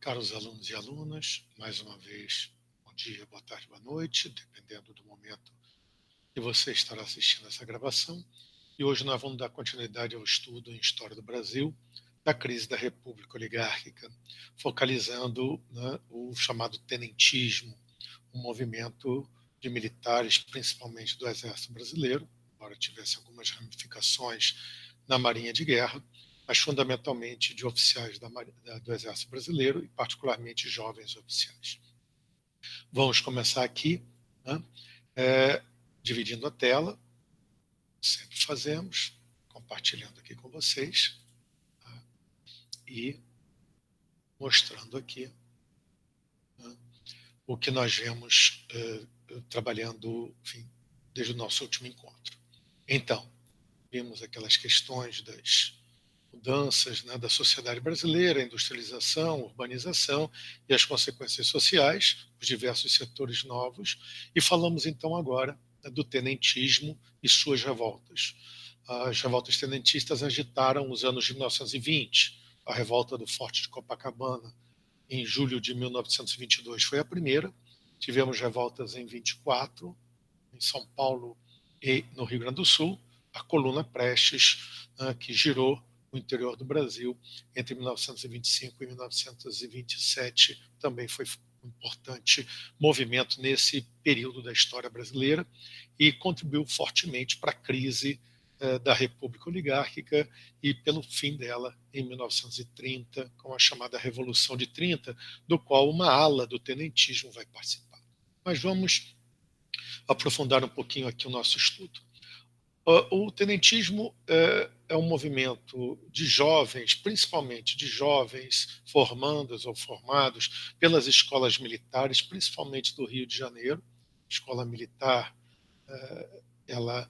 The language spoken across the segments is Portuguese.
Caros alunos e alunas, mais uma vez, bom dia, boa tarde, boa noite, dependendo do momento que você estará assistindo essa gravação. E hoje nós vamos dar continuidade ao estudo em História do Brasil, da crise da República Oligárquica, focalizando, o chamado tenentismo, um movimento de militares, principalmente do Exército Brasileiro, embora tivesse algumas ramificações na Marinha de Guerra, mas fundamentalmente de oficiais do Exército Brasileiro e particularmente jovens oficiais. Vamos começar aqui, né, dividindo a tela, sempre fazemos, compartilhando aqui com vocês, tá, e mostrando aqui, né, o que nós vemos trabalhando, enfim, desde o nosso último encontro. Então, vimos aquelas questões das mudanças, né, da sociedade brasileira, a industrialização, a urbanização e as consequências sociais, os diversos setores novos, e falamos então agora, né, do tenentismo e suas revoltas. As revoltas tenentistas agitaram os anos de 1920, a revolta do Forte de Copacabana, em julho de 1922, foi a primeira. Tivemos revoltas em 24, em São Paulo e no Rio Grande do Sul, a Coluna Prestes, que girou o interior do Brasil entre 1925 e 1927, também foi um importante movimento nesse período da história brasileira e contribuiu fortemente para a crise da República Oligárquica e pelo fim dela em 1930, com a chamada Revolução de 30, do qual uma ala do tenentismo vai participar. Mas vamos aprofundar um pouquinho aqui o nosso estudo. O tenentismo é um movimento de jovens, principalmente de jovens formandos ou formados pelas escolas militares, principalmente do Rio de Janeiro. A escola militar, ela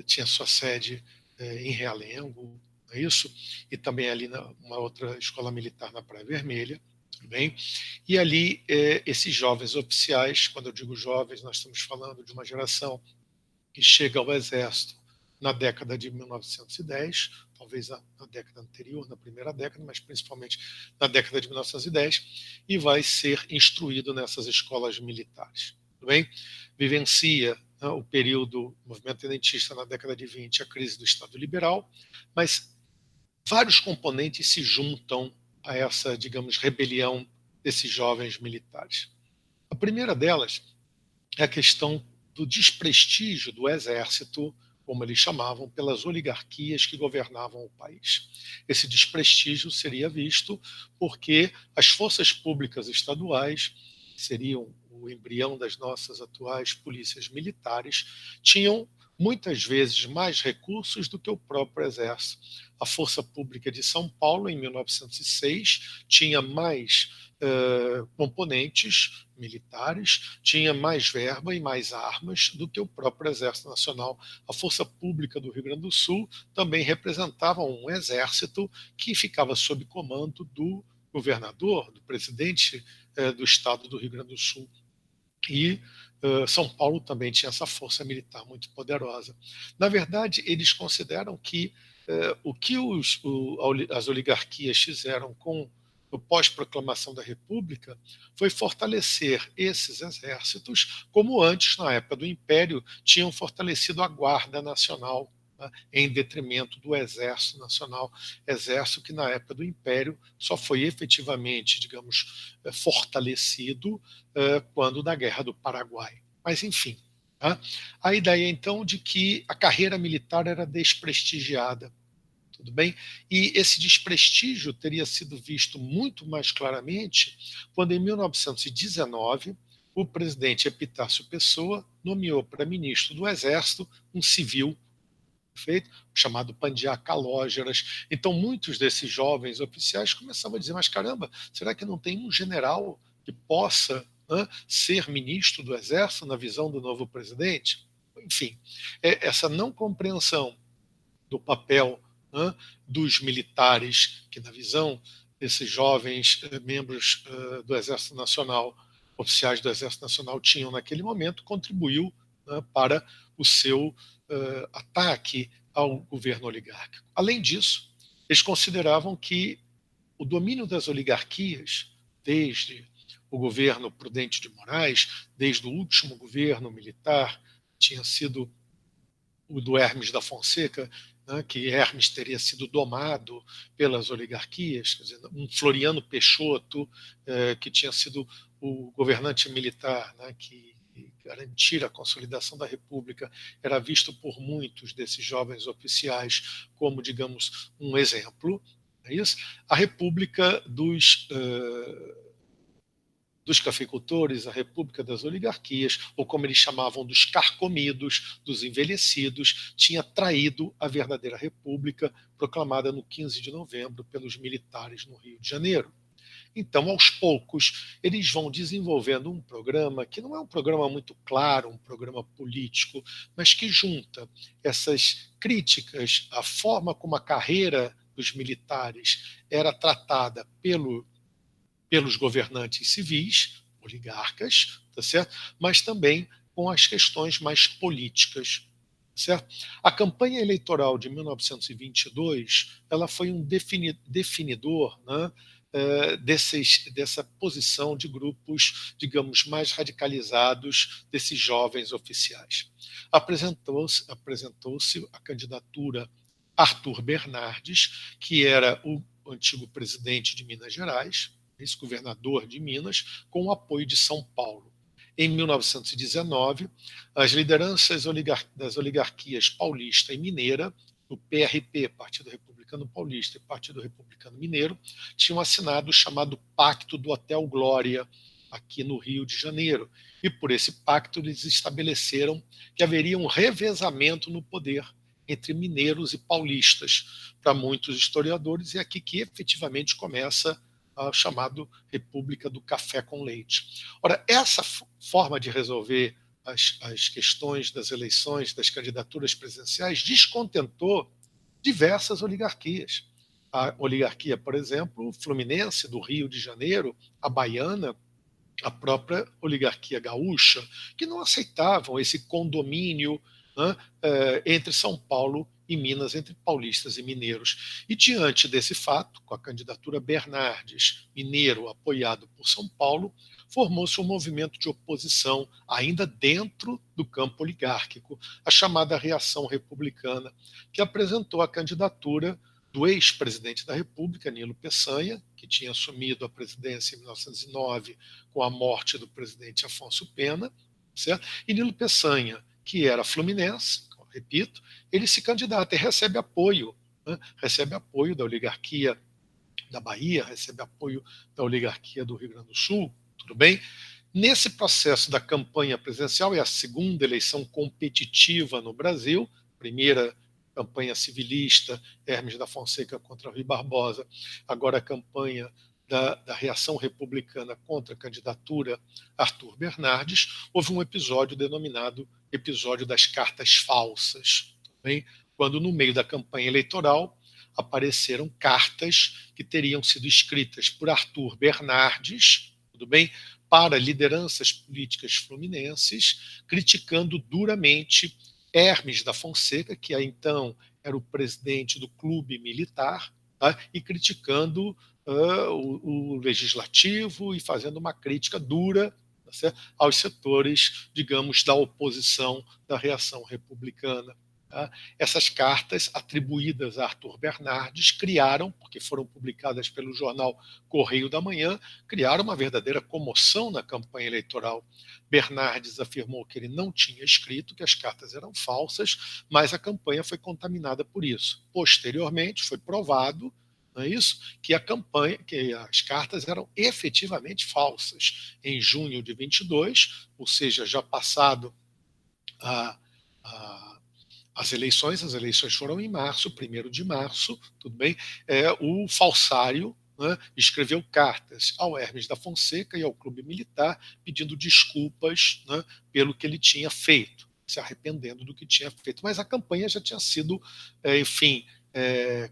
tinha sua sede em Realengo, não é isso? E também ali uma outra escola militar na Praia Vermelha. Bem? E ali, esses jovens oficiais, quando eu digo jovens, nós estamos falando de uma geração que chega ao Exército na década de 1910, talvez na década anterior, na primeira década, mas principalmente na década de 1910, e vai ser instruído nessas escolas militares. Tudo bem? Vivencia, né, o período do movimento tenentista na década de 20, a crise do Estado Liberal, mas vários componentes se juntam a essa, digamos, rebelião desses jovens militares. A primeira delas é a questão do desprestígio do exército, como eles chamavam, pelas oligarquias que governavam o país. Esse desprestígio seria visto porque as forças públicas estaduais, que seriam o embrião das nossas atuais polícias militares, tinham muitas vezes mais recursos do que o próprio exército. A Força Pública de São Paulo, em 1906, tinha mais componentes militares, tinha mais verba e mais armas do que o próprio Exército Nacional. A Força Pública do Rio Grande do Sul também representava um exército que ficava sob comando do governador, do presidente do estado do Rio Grande do Sul. E São Paulo também tinha essa força militar muito poderosa. Na verdade, eles consideram que o que as oligarquias fizeram com o pós-proclamação da República foi fortalecer esses exércitos, como antes, na época do Império, tinham fortalecido a Guarda Nacional, né, em detrimento do Exército Nacional, exército que na época do Império só foi efetivamente, digamos, fortalecido quando da Guerra do Paraguai. Mas, enfim, tá? A ideia, então, de que a carreira militar era desprestigiada. Tudo bem? E esse desprestígio teria sido visto muito mais claramente quando, em 1919, o presidente Epitácio Pessoa nomeou para ministro do Exército um civil, feito, chamado Pandiá Calógeras. Então, muitos desses jovens oficiais começavam a dizer: mas caramba, será que não tem um general que possa, né, ser ministro do Exército na visão do novo presidente? Enfim, essa não compreensão do papel, né, dos militares, que na visão desses jovens membros do Exército Nacional, oficiais do Exército Nacional, tinham naquele momento, contribuiu, né, para o seu ataque ao governo oligárquico. Além disso, eles consideravam que o domínio das oligarquias desde o governo Prudente de Moraes, desde o último governo militar, tinha sido o do Hermes da Fonseca, né, que Hermes teria sido domado pelas oligarquias, quer dizer, um Floriano Peixoto, que tinha sido o governante militar, né, que garantir a consolidação da República, era visto por muitos desses jovens oficiais como, digamos, um exemplo. É isso? A República dos cafeicultores, a república das oligarquias, ou como eles chamavam, dos carcomidos, dos envelhecidos, tinha traído a verdadeira república proclamada no 15 de novembro pelos militares no Rio de Janeiro. Então, aos poucos, eles vão desenvolvendo um programa que não é um programa muito claro, um programa político, mas que junta essas críticas à forma como a carreira dos militares era tratada pelos governantes civis, oligarcas, tá certo? Mas também com as questões mais políticas. Certo? A campanha eleitoral de 1922 ela foi um definidor, né, dessa posição de grupos, digamos, mais radicalizados desses jovens oficiais. Apresentou-se a candidatura Arthur Bernardes, que era o antigo presidente de Minas Gerais, ex-governador de Minas, com o apoio de São Paulo. Em 1919, as lideranças das oligarquias paulista e mineira, o PRP, Partido Republicano Paulista, e Partido Republicano Mineiro, tinham assinado o chamado Pacto do Hotel Glória, aqui no Rio de Janeiro. E por esse pacto eles estabeleceram que haveria um revezamento no poder entre mineiros e paulistas. Para muitos historiadores, é aqui que efetivamente começa a chamada República do Café com Leite. Ora, essa forma de resolver as questões das eleições, das candidaturas presidenciais, descontentou diversas oligarquias. A oligarquia, por exemplo, fluminense do Rio de Janeiro, a baiana, a própria oligarquia gaúcha, que não aceitavam esse condomínio, né, entre São Paulo e Minas, entre paulistas e mineiros. E diante desse fato, com a candidatura Bernardes, mineiro, apoiado por São Paulo, formou-se um movimento de oposição, ainda dentro do campo oligárquico, a chamada Reação Republicana, que apresentou a candidatura do ex-presidente da República, Nilo Peçanha, que tinha assumido a presidência em 1909 com a morte do presidente Afonso Pena, certo? E Nilo Peçanha, que era fluminense, repito, ele se candidata e recebe apoio, né? Recebe apoio da oligarquia da Bahia, recebe apoio da oligarquia do Rio Grande do Sul, tudo bem? Nesse processo da campanha presidencial, é a segunda eleição competitiva no Brasil, primeira campanha civilista, Hermes da Fonseca contra Rui Barbosa, agora a campanha da reação republicana contra a candidatura Arthur Bernardes, houve um episódio denominado episódio das cartas falsas, também, quando no meio da campanha eleitoral apareceram cartas que teriam sido escritas por Arthur Bernardes, tudo bem, para lideranças políticas fluminenses, criticando duramente Hermes da Fonseca, que então era o presidente do clube militar, tá? E criticando o legislativo e fazendo uma crítica dura, tá, aos setores, digamos, da oposição da reação republicana. Tá? Essas cartas, atribuídas a Arthur Bernardes, criaram, porque foram publicadas pelo jornal Correio da Manhã, criaram uma verdadeira comoção na campanha eleitoral. Bernardes afirmou que ele não tinha escrito, que as cartas eram falsas, mas a campanha foi contaminada por isso. Posteriormente, foi provado, não é isso? Que a campanha, que as cartas eram efetivamente falsas. Em junho de 22, ou seja, já passado as eleições foram em março, 1º de março, tudo bem? O falsário, né, escreveu cartas ao Hermes da Fonseca e ao Clube Militar pedindo desculpas, né, pelo que ele tinha feito, se arrependendo do que tinha feito. Mas a campanha já tinha sido, enfim,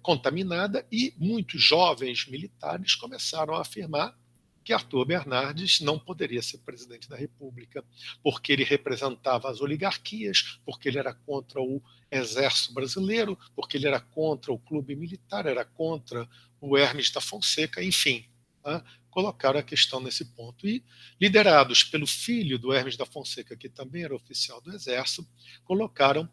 contaminada e muitos jovens militares começaram a afirmar que Arthur Bernardes não poderia ser presidente da República, porque ele representava as oligarquias, porque ele era contra o exército brasileiro, porque ele era contra o clube militar, era contra o Hermes da Fonseca, enfim. Tá? colocaram a questão nesse ponto. E, liderados pelo filho do Hermes da Fonseca, que também era oficial do Exército, colocaram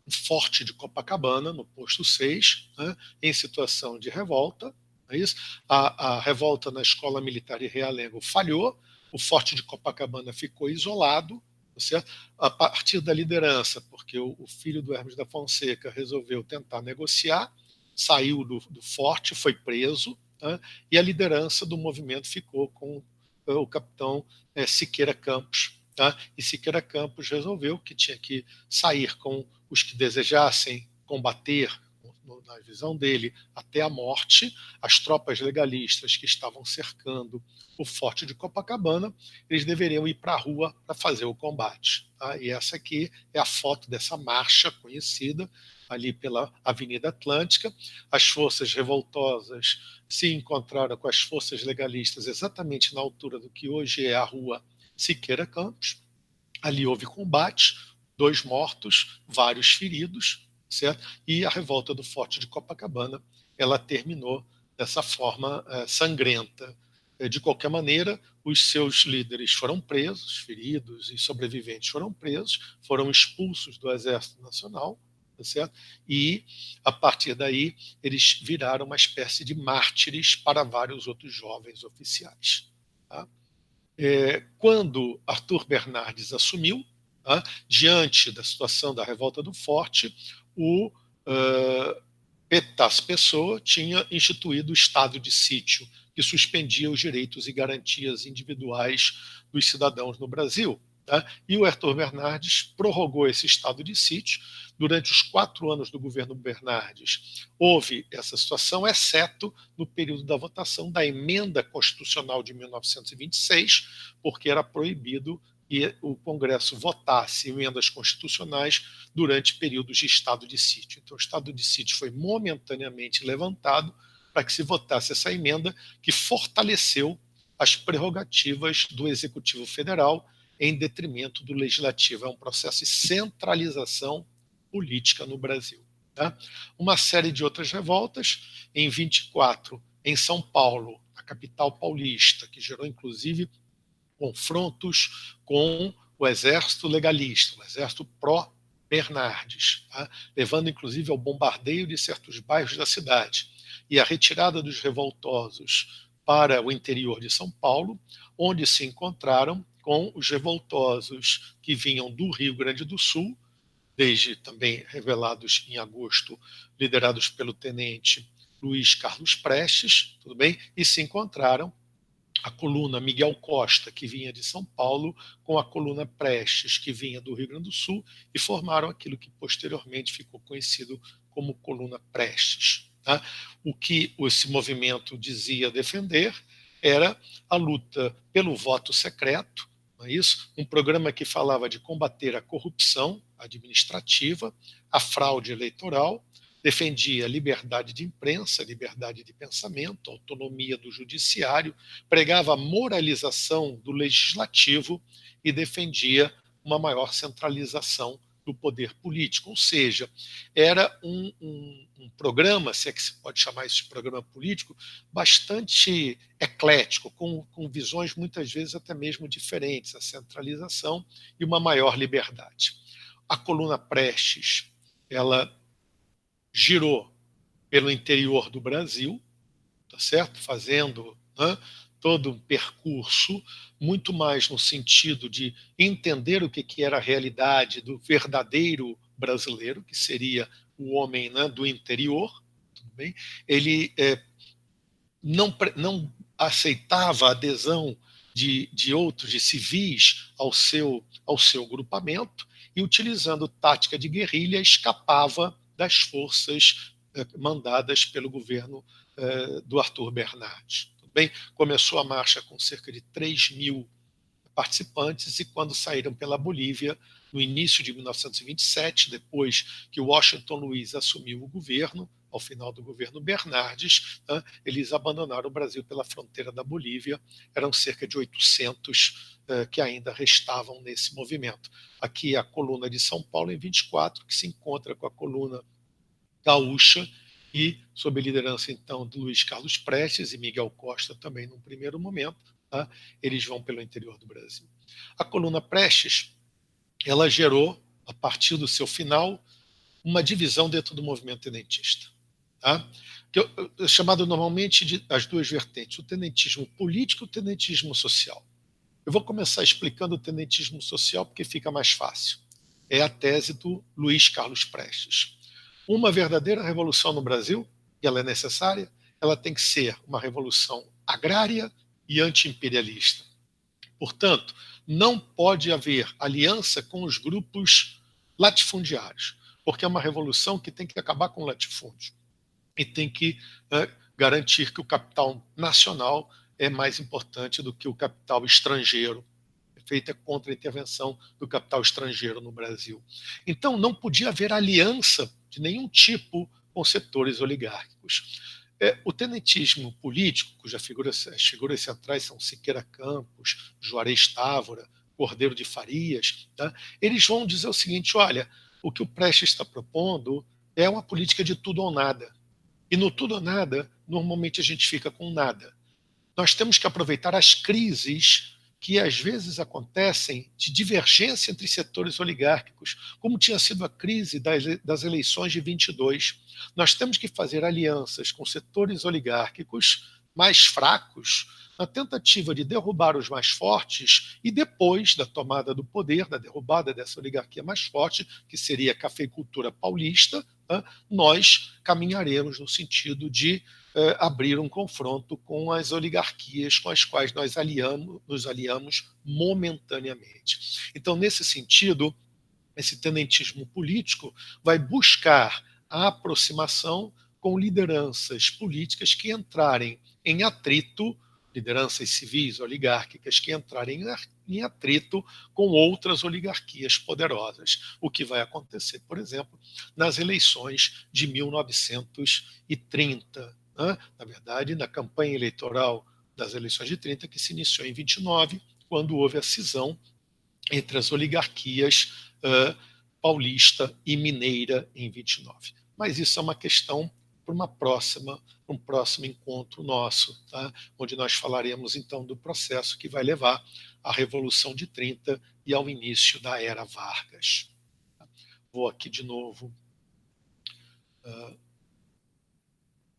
o Forte de Copacabana, no posto 6, né, em situação de revolta. É isso? A revolta na Escola Militar de Realengo falhou, o Forte de Copacabana ficou isolado, certo? A partir da liderança, porque o filho do Hermes da Fonseca resolveu tentar negociar, saiu do forte, foi preso, né, e a liderança do movimento ficou com o capitão Siqueira Campos. Tá? E Siqueira Campos resolveu que tinha que sair com os que desejassem combater, na visão dele, até a morte. As tropas legalistas que estavam cercando o Forte de Copacabana, eles deveriam ir para a rua para fazer o combate. Tá? E essa aqui é a foto dessa marcha conhecida, ali pela Avenida Atlântica. As forças revoltosas se encontraram com as forças legalistas exatamente na altura do que hoje é a rua Siqueira Campos. Ali houve combate, 2 mortos, vários feridos, certo? E a revolta do Forte de Copacabana, ela terminou dessa forma sangrenta. De qualquer maneira, os seus líderes foram presos, feridos e sobreviventes foram presos, foram expulsos do Exército Nacional, certo? E, a partir daí, eles viraram uma espécie de mártires para vários outros jovens oficiais. Tá? Quando Arthur Bernardes assumiu, tá, diante da situação da revolta do Forte, o Petas Pessoa tinha instituído o estado de sítio, que suspendia os direitos e garantias individuais dos cidadãos no Brasil. Tá? E o Arthur Bernardes prorrogou esse estado de sítio. Durante os 4 anos do governo Bernardes, houve essa situação, exceto no período da votação da emenda constitucional de 1926, porque era proibido que o Congresso votasse emendas constitucionais durante períodos de estado de sítio. Então, o estado de sítio foi momentaneamente levantado para que se votasse essa emenda que fortaleceu as prerrogativas do Executivo Federal em detrimento do Legislativo. É um processo de centralização política no Brasil. Tá? Uma série de outras revoltas, em 24, em São Paulo, a capital paulista, que gerou inclusive confrontos com o exército legalista, o exército pró-Bernardes, tá? Levando inclusive ao bombardeio de certos bairros da cidade e a retirada dos revoltosos para o interior de São Paulo, onde se encontraram com os revoltosos que vinham do Rio Grande do Sul, desde também revelados em agosto, liderados pelo tenente Luiz Carlos Prestes, tudo bem? E se encontraram a coluna Miguel Costa, que vinha de São Paulo, com a coluna Prestes, que vinha do Rio Grande do Sul, e formaram aquilo que posteriormente ficou conhecido como coluna Prestes. Tá? O que esse movimento dizia defender era a luta pelo voto secreto, não é isso? Um programa que falava de combater a corrupção administrativa, a fraude eleitoral, defendia liberdade de imprensa, liberdade de pensamento, autonomia do judiciário, pregava a moralização do legislativo e defendia uma maior centralização do poder político. Ou seja, era um programa, se é que se pode chamar isso de programa político, bastante eclético, com visões muitas vezes até mesmo diferentes, a centralização e uma maior liberdade. A coluna Prestes, ela girou pelo interior do Brasil, tá certo? Fazendo, né, todo um percurso, muito mais no sentido de entender o que era a realidade do verdadeiro brasileiro, que seria o homem, né, do interior. Tudo bem? Ele não aceitava a adesão de outros, de civis, ao seu grupamento, e, utilizando tática de guerrilha, escapava das forças mandadas pelo governo do Arthur Bernardes. Tudo bem? Começou a marcha com cerca de 3.000 participantes, e quando saíram pela Bolívia, no início de 1927, depois que Washington Luiz assumiu o governo, ao final do governo Bernardes, né, eles abandonaram o Brasil pela fronteira da Bolívia. Eram cerca de 800 que ainda restavam nesse movimento. Aqui a coluna de São Paulo, em 24, que se encontra com a coluna gaúcha e sob a liderança, então, de Luiz Carlos Prestes e Miguel Costa também, num primeiro momento, tá? Eles vão pelo interior do Brasil. A coluna Prestes, ela gerou, a partir do seu final, uma divisão dentro do movimento tenentista, tá? Que é chamado normalmente de as duas vertentes, o tenentismo político e o tenentismo social. Eu vou começar explicando o tenentismo social porque fica mais fácil. É a tese do Luiz Carlos Prestes. Uma verdadeira revolução no Brasil, e ela é necessária, ela tem que ser uma revolução agrária e anti-imperialista. Portanto, não pode haver aliança com os grupos latifundiários, porque é uma revolução que tem que acabar com o latifúndio e tem que garantir que o capital nacional é mais importante do que o capital estrangeiro, feita contra a intervenção do capital estrangeiro no Brasil. Então, não podia haver aliança de nenhum tipo com setores oligárquicos. O tenentismo político, as figuras centrais são Siqueira Campos, Juarez Távora, Cordeiro de Farias, tá? Eles vão dizer o seguinte: olha, o que o Prestes está propondo é uma política de tudo ou nada. E no tudo ou nada, normalmente a gente fica com nada. Nós temos que aproveitar as crises que às vezes acontecem de divergência entre setores oligárquicos, como tinha sido a crise das eleições de 22. Nós temos que fazer alianças com setores oligárquicos mais fracos, na tentativa de derrubar os mais fortes e depois da tomada do poder, da derrubada dessa oligarquia mais forte, que seria a cafeicultura paulista, nós caminharemos no sentido de abrir um confronto com as oligarquias com as quais nós nos aliamos momentaneamente. Então, nesse sentido, esse tenentismo político vai buscar a aproximação com lideranças políticas que entrarem em atrito, lideranças civis oligárquicas que entrarem em atrito com outras oligarquias poderosas, o que vai acontecer, por exemplo, nas eleições de 1930. Na verdade, na campanha eleitoral das eleições de 30, que se iniciou em 29, quando houve a cisão entre as oligarquias paulista e mineira em 29. Mas isso é uma questão para um próximo encontro nosso, tá? Onde nós falaremos então do processo que vai levar à Revolução de 30 e ao início da Era Vargas. Vou aqui de novo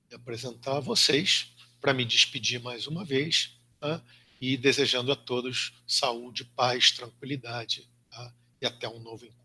me apresentar a vocês para me despedir mais uma vez, tá? E desejando a todos saúde, paz, tranquilidade, tá? E até um novo encontro.